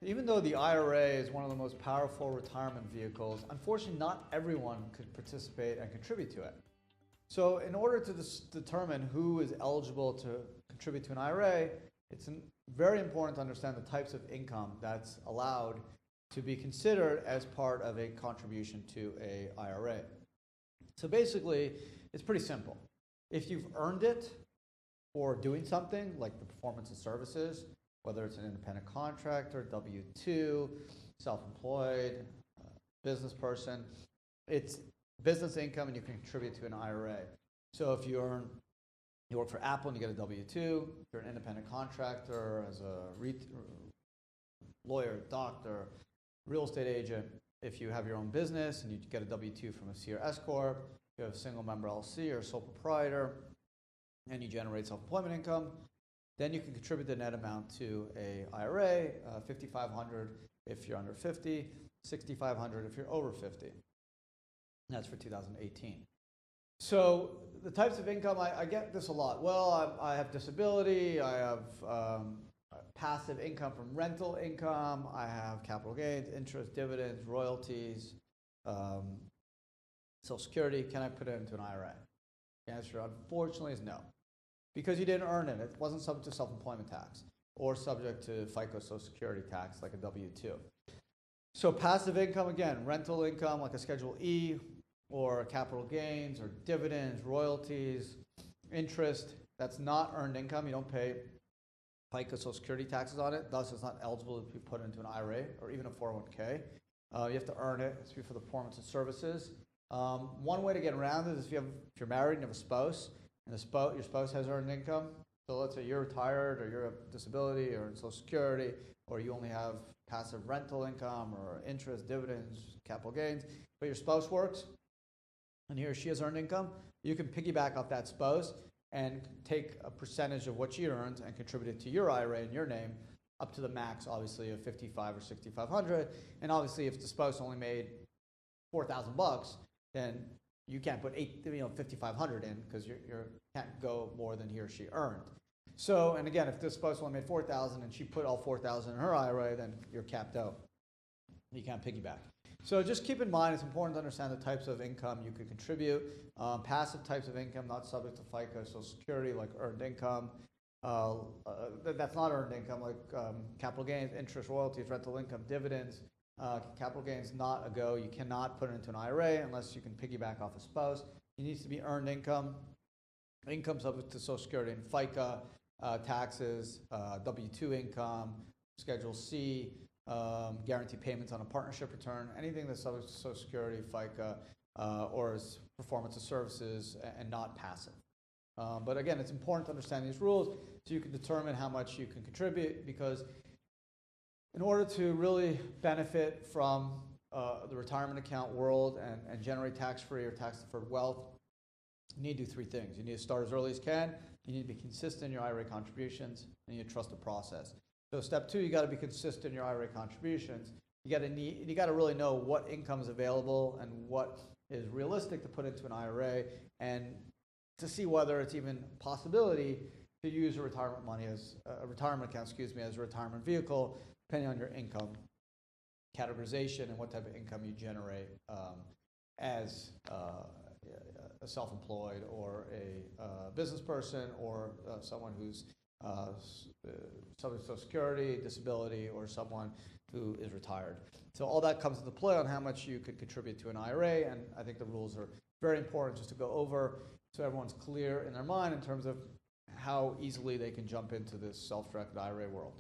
Even though the IRA is one of the most powerful retirement vehicles, unfortunately not everyone could participate and contribute to it. So in order to determine who is eligible to contribute to an IRA, it's very important to understand the types of income that's allowed to be considered as part of a contribution to a IRA. So basically, it's pretty simple. If you've earned it for doing something like the performance of services, whether it's an independent contractor, W-2, self-employed, business person, it's business income and you can contribute to an IRA. So if you work for Apple and you get a W-2, if you're an independent contractor as a lawyer, doctor, real estate agent, if you have your own business and you get a W-2 from a C or S Corp, you have a single member LLC or sole proprietor, and you generate self-employment income, then you can contribute the net amount to a IRA, $5,500 if you're under 50, $6,500 if you're over 50. That's for 2018. So the types of income, I get this a lot. Well, I have disability, I have passive income from rental income, I have capital gains, interest, dividends, royalties, Social Security. Can I put it into an IRA? The answer, unfortunately, is no. Because you didn't earn it. It wasn't subject to self-employment tax or subject to FICA Social Security tax like a W-2. So passive income, again, rental income like a Schedule E, or capital gains, or dividends, royalties, interest, that's not earned income. You don't pay FICA Social Security taxes on it, thus it's not eligible to be put into an IRA or even a 401k. You have to earn it. It's for the performance of services. One way to get around it is if you're married and you have a spouse, and your spouse has earned income. So let's say you're retired or you're a disability or Social Security, or you only have passive rental income or interest, dividends, capital gains, but your spouse works and he or she has earned income, you can piggyback off that spouse and take a percentage of what she earns and contribute it to your IRA in your name up to the max, obviously, of $5,500 or $6,500. And obviously, if the spouse only made $4,000, then you can't put $5,500 in because you can't go more than he or she earned. So, and again, if this spouse only made $4,000 and she put all $4,000 in her IRA, then you're capped out. You can't piggyback. So just keep in mind, it's important to understand the types of income you could contribute. Passive types of income, not subject to FICA, Social Security, like earned income. That's not earned income, like capital gains, interest, royalties, rental income, dividends. Capital gains, not a go. You cannot put it into an IRA unless you can piggyback off a spouse. It needs to be earned income. Income subject to Social Security and FICA, taxes, W-2 income, Schedule C, guarantee payments on a partnership return, anything that's subject to Social Security, FICA, or is performance of services and not passive. But again, it's important to understand these rules so you can determine how much you can contribute, because in order to really benefit from the retirement account world and generate tax-free or tax-deferred wealth, you need to do three things. You need to start as early as you can, you need to be consistent in your IRA contributions, and you need to trust the process. So step two, you got to be consistent in your IRA contributions. You got to really know what income is available and what is realistic to put into an IRA, and to see whether it's even a possibility to use a retirement money as a retirement account, as a retirement vehicle, depending on your income categorization and what type of income you generate as a self-employed or a business person, or someone who's subject to Social Security, disability, or someone who is retired. So all that comes into play on how much you could contribute to an IRA, and I think the rules are very important just to go over so everyone's clear in their mind in terms of how easily they can jump into this self-directed IRA world.